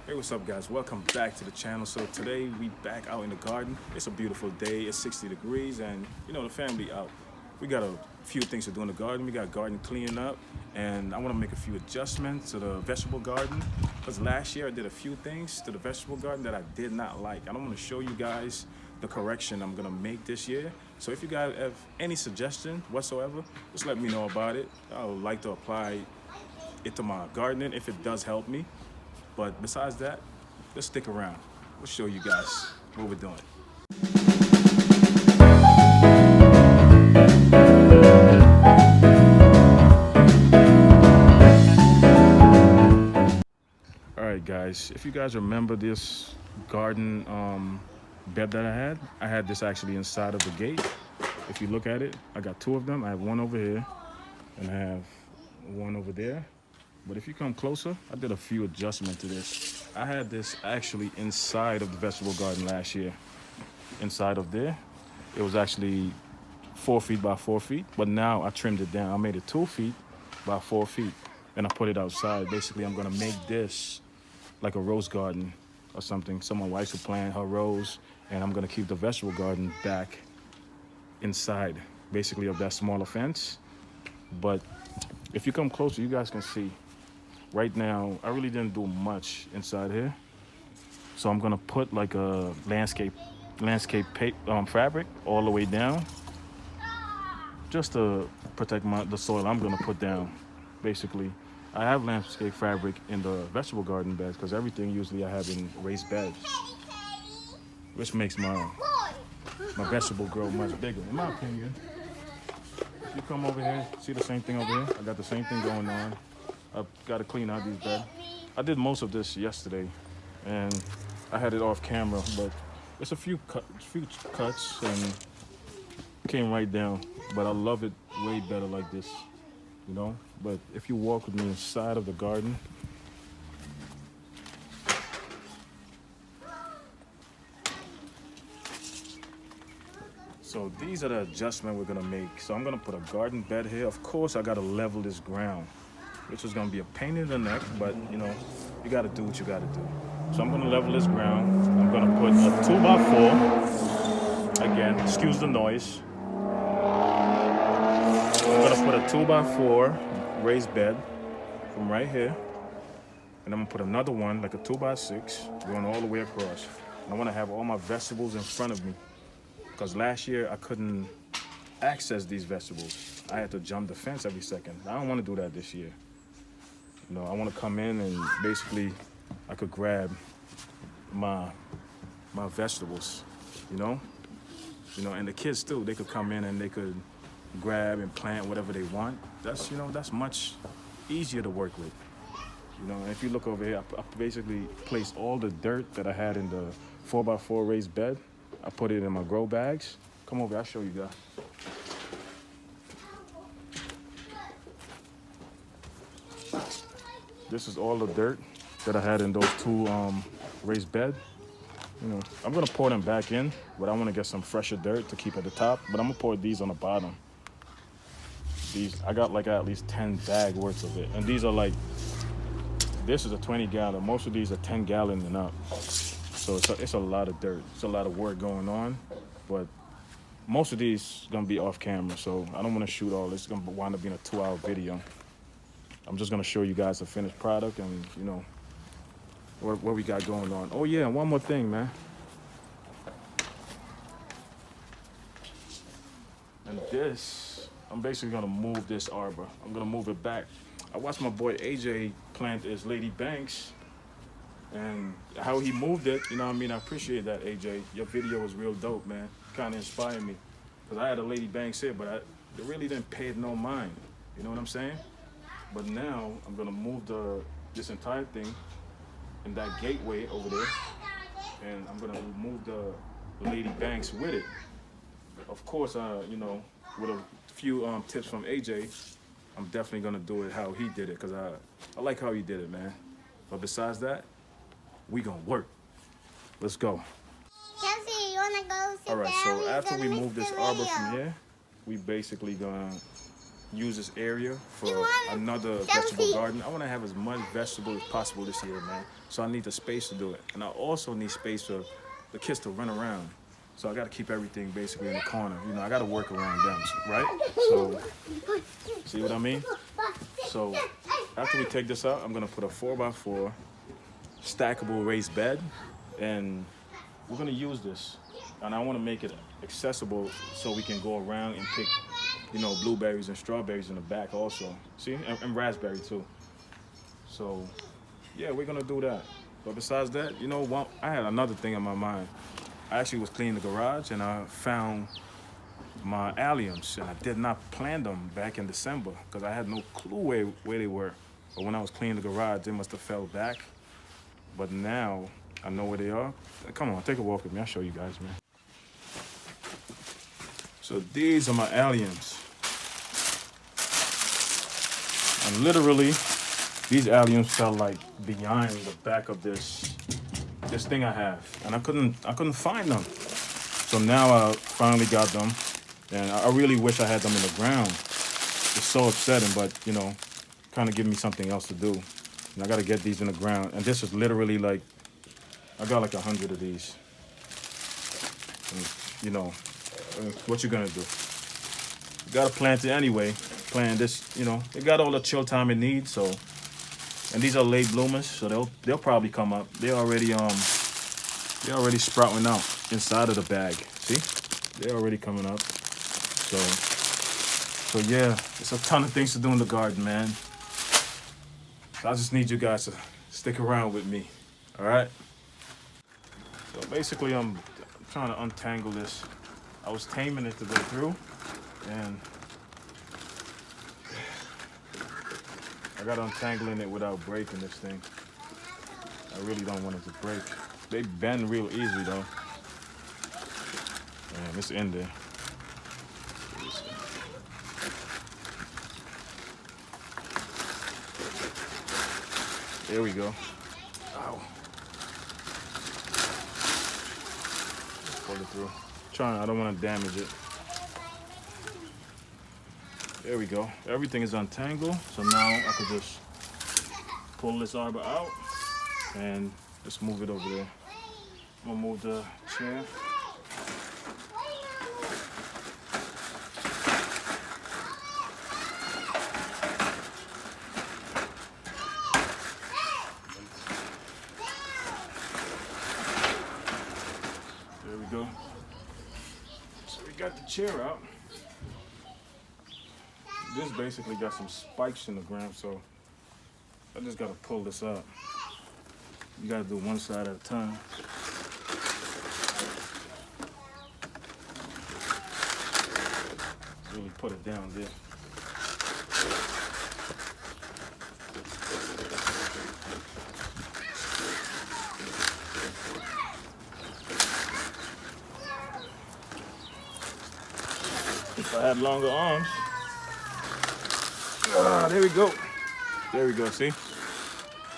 Hey, what's up guys? Welcome back to the channel. So today we back out in the garden. It's a beautiful day. It's 60 degrees and you know the family out. We got a few things to do in the garden. We got garden cleaning up and I want to make a few adjustments to the vegetable garden because last year I did a few things to the vegetable garden that I did not like. I don't want to show you guys the correction I'm gonna make this year. So if you guys have any suggestion whatsoever, just let me know about it. I would like to apply it to my gardening if it does help me. But besides that, let's stick around. We'll show you guys what we're doing. All right, guys, if you guys remember this garden bed that I had this actually inside of the gate. If you look at it, I got two of them. I have one over here and I have one over there. But if you come closer, I did a few adjustments to this. I had this actually inside of the vegetable garden last year. Inside of there, it was actually 4 feet by 4 feet, but now I trimmed it down. I made it 2 feet by 4 feet and I put it outside. Basically, I'm gonna make this like a rose garden or something. Someone likes to plant her rose and I'm gonna keep the vegetable garden back inside, basically of that smaller fence. But if you come closer, you guys can see. Right now, I really didn't do much inside here. So I'm gonna put like a landscape fabric all the way down just to protect the soil I'm gonna put down. Basically, I have landscape fabric in the vegetable garden beds because everything usually I have in raised beds, which makes my vegetable grow much bigger, in my opinion. If you come over here, see the same thing over here? I got the same thing going on. I've got to clean out these beds. I did most of this yesterday, and I had it off camera, but it's a few cuts and came right down. But I love it way better like this, you know? But if you walk with me inside of the garden, so these are the adjustments we're gonna make. So I'm gonna put a garden bed here. Of course, I gotta level this ground, which is gonna be a pain in the neck, but you know, you gotta do what you gotta do. So I'm gonna level this ground. I'm gonna put a 2x4. Again, excuse the noise. I'm gonna put a 2x4 raised bed from right here. And I'm gonna put another one, like a 2x6, going all the way across. And I wanna have all my vegetables in front of me. Because last year I couldn't access these vegetables. I had to jump the fence every second. I don't wanna do that this year. You know, I want to come in and basically I could grab my vegetables, you know, and the kids too. They could come in and they could grab and plant whatever they want. That's, you know, that's much easier to work with. You know, and if you look over here, I basically placed all the dirt that I had in the 4x4 raised bed. I put it in my grow bags. Come over, I'll show you guys. This is all the dirt that I had in those two raised beds. You know, I'm gonna pour them back in, but I wanna get some fresher dirt to keep at the top, but I'm gonna pour these on the bottom. These, I got like at least 10 bag worth of it. And these are like, this is a 20 gallon. Most of these are 10 gallon and up. So it's a lot of dirt. It's a lot of work going on, but most of these gonna be off camera. So I don't wanna shoot all this. It's gonna wind up being a 2-hour video. I'm just gonna show you guys the finished product and you know what we got going on. Oh yeah, and one more thing, man. And this, I'm basically gonna move this arbor. I'm gonna move it back. I watched my boy AJ plant his Lady Banks and how he moved it, you know what I mean? I appreciate that, AJ. Your video was real dope, man. Kind of inspired me. Because I had a Lady Banks here, but I really didn't pay it no mind. You know what I'm saying? But now I'm gonna move this entire thing in that gateway over there, and I'm gonna remove the Lady Banks with it. Of course, you know, with a few tips from AJ, I'm definitely gonna do it how he did it, cause I like how he did it, man. But besides that, we gonna work. Let's go. Kelsey, you wanna go sit All right, down? so after we move this arbor from here, we basically gonna use this area for another vegetable garden. I want to have as much vegetable as possible this year, man. So I need the space to do it. And I also need space for the kids to run around. So I got to keep everything basically in the corner. You know, I got to work around them, right? So, see what I mean? So after we take this out, I'm going to put a 4x4 stackable raised bed. And we're going to use this. And I want to make it accessible so we can go around and pick, you know, blueberries and strawberries in the back also. See? And raspberry too. So, yeah, we're going to do that. But besides that, you know, I had another thing in my mind. I actually was cleaning the garage and I found my alliums. And I did not plant them back in December because I had no clue where they were. But when I was cleaning the garage, they must have fell back. But now I know where they are. Come on, take a walk with me. I'll show you guys, man. So these are my alliums. And literally, these alliums fell like behind the back of this thing I have. And I couldn't find them. So now I finally got them. And I really wish I had them in the ground. It's so upsetting, but you know, kind of give me something else to do. And I gotta get these in the ground. And this is literally like, I got like 100 of these. And, you know, what you gonna do? You gotta plant it anyway. Plant this, you know, it got all the chill time it needs. So, and these are late bloomers, so they'll probably come up. They're already sprouting out inside of the bag. See, they're already coming up. So yeah, it's a ton of things to do in the garden, man. So I just need you guys to stick around with me. All right. So basically, I'm trying to untangle this. I was taming it to go through, and I got untangling it without breaking this thing. I really don't want it to break. They bend real easy though. Man, it's in there. There we go. Ow. Pull it through. I don't want to damage it. There we go. Everything is untangled. So now I could just pull this arbor out and just move it over there. I'm gonna move the chair. There we go. So we got the chair out. This basically got some spikes in the ground, so I just gotta pull this up. You gotta do one side at a time. Really put it down there. If I had longer arms. There we go. There we go, see?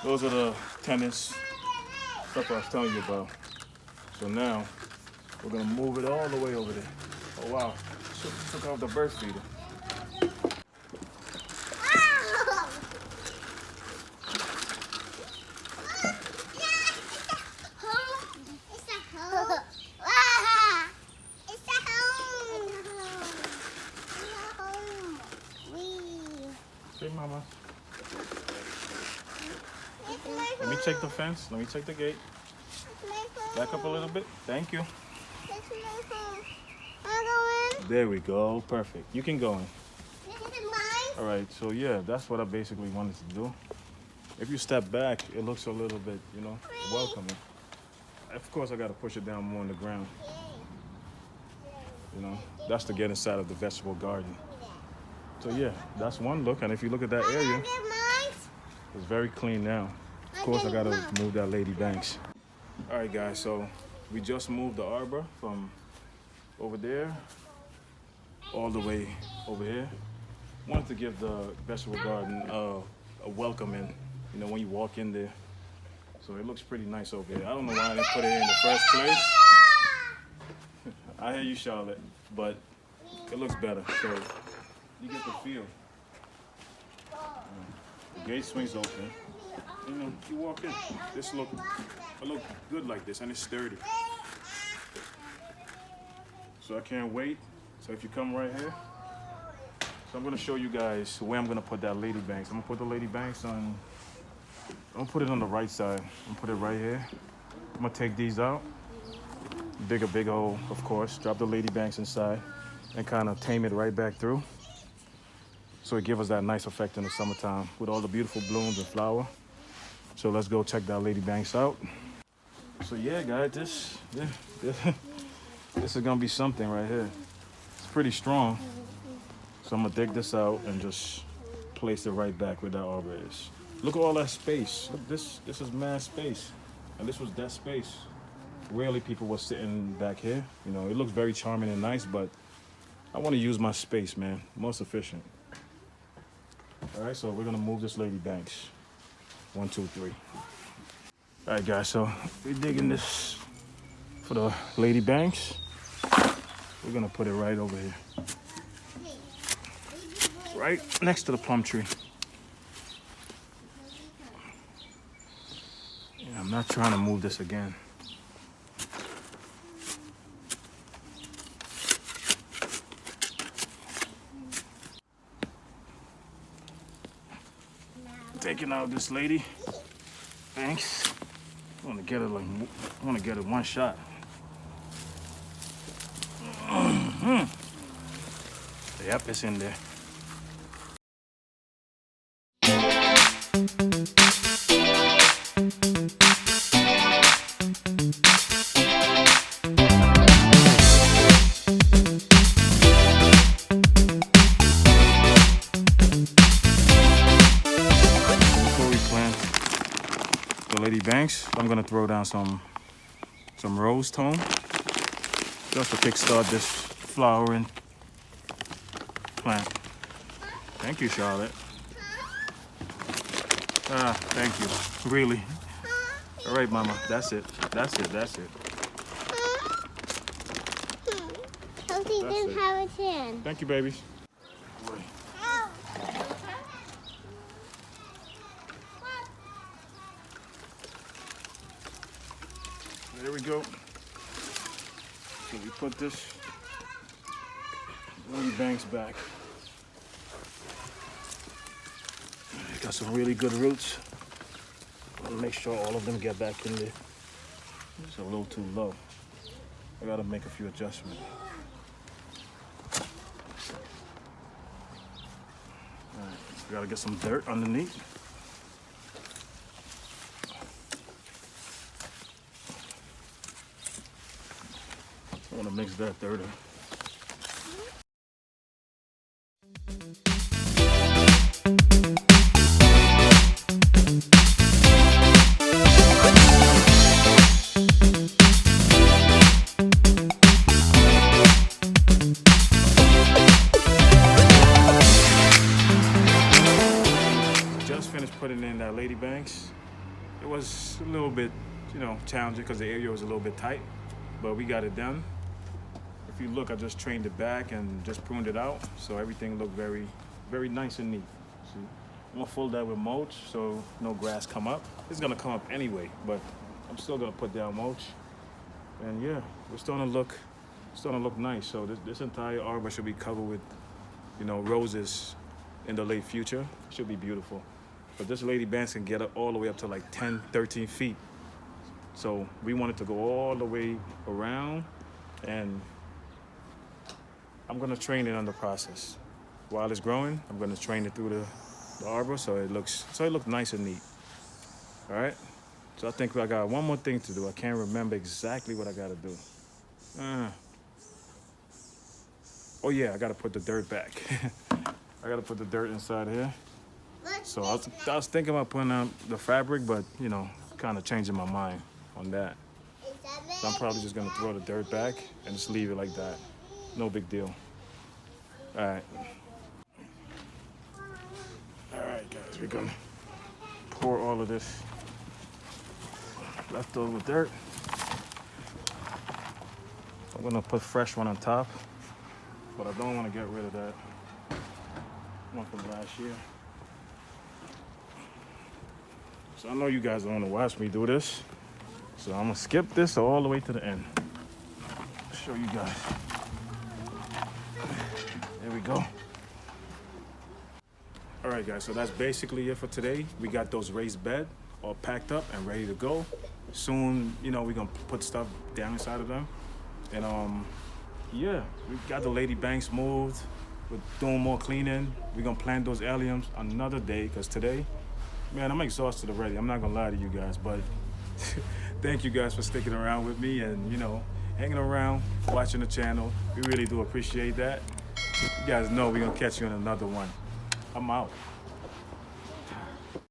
Those are the tennis stuff I was telling you about. So now, we're gonna move it all the way over there. Oh wow, took off the bird feeder. Hey, mama. Let me check the fence. Let me check the gate. Back up a little bit. Thank you. There we go. Perfect. You can go in. All right. So yeah, that's what I basically wanted to do. If you step back, it looks a little bit, you know, welcoming. Of course, I got to push it down more on the ground. You know, that's to get inside of the vegetable garden. So yeah, that's one look. And if you look at that area, it's very clean now. Of course, I gotta move that lady banks. All right, guys, so we just moved the arbor from over there all the way over here. Wanted to give the vegetable garden a welcoming, you know, when you walk in there. So it looks pretty nice over there. I don't know why I didn't put it in the first place. I hear you, Charlotte, but it looks better. So you get the feel. Gate swings open. You know, you walk in. This look good like this, and it's sturdy. So I can't wait. So if you come right here, so I'm gonna show you guys where I'm gonna put that lady banks. I'm gonna put the lady banks on. I'm gonna put it on the right side. I'm gonna put it right here. I'm gonna take these out, dig a big hole, of course. Drop the lady banks inside, and kind of tame it right back through. So it gives us that nice effect in the summertime with all the beautiful blooms and flower. So let's go check that lady banks out. So yeah, guys, this is gonna be something right here. It's pretty strong. So I'm gonna dig this out and just place it right back where that arbor is. Look at all that space. Look, this is mad space, and this was that space. Rarely people were sitting back here. You know, it looks very charming and nice, but I want to use my space, man. Most efficient. All right, so we're gonna move this lady banks. 1, 2, 3. All right, guys, so we're digging this for the lady banks. We're gonna put it right over here. Right next to the plum tree. Yeah, I'm not trying to move this again. Taking out this lady. Thanks. I want to get it one shot. Yep, it's in there. Lady banks, I'm gonna throw down some rose tone just to kickstart this flowering plant. Thank you, Charlotte. Thank you. Really. All right, Mama. That's it. That's it. That's it. Chelsea didn't have a chin. Thank you, babies. There we go. So we put this lady banks back. Got some really good roots. I'll make sure all of them get back in there. It's a little too low. I gotta make a few adjustments. All right, gotta get some dirt underneath. I want to mix that dirt in. Just finished putting in that lady banks. It was a little bit, challenging because the area was a little bit tight, but we got it done. If you look, I just trained it back and just pruned it out, so everything looked very, very nice and neat. See, I'm gonna fill that with mulch so no grass come up. It's gonna come up anyway, but I'm still gonna put down mulch. And yeah, we're starting to look nice. So this entire arbor should be covered with, roses in the late future. It should be beautiful. But this lady banks can get up all the way up to like 10, 13 feet. So we want it to go all the way around, and I'm gonna train it on the process. While it's growing, I'm gonna train it through the arbor so it looks nice and neat. All right. So I think I got one more thing to do. I can't remember exactly what I gotta do. Oh yeah, I gotta put the dirt back. I gotta put the dirt inside here. So I was thinking about putting out the fabric, but kind of changing my mind on that. So I'm probably just gonna throw the dirt back and just leave it like that. No big deal. All right. All right, guys, we're gonna pour all of this leftover dirt. I'm gonna put fresh one on top, but I don't want to get rid of that one from last year. So I know you guys don't want to watch me do this. So I'm gonna skip this all the way to the end. Show you guys. There we go. All right, guys, so that's basically it for today. We got those raised bed all packed up and ready to go. Soon, you know, we're gonna put stuff down inside of them. And yeah, we got the lady banks moved. We're doing more cleaning. We're gonna plant those alliums another day, because today, man, I'm exhausted already. I'm not gonna lie to you guys, but thank you guys for sticking around with me and, you know, hanging around, watching the channel. We really do appreciate that. You guys know we're gonna catch you in another one. I'm out.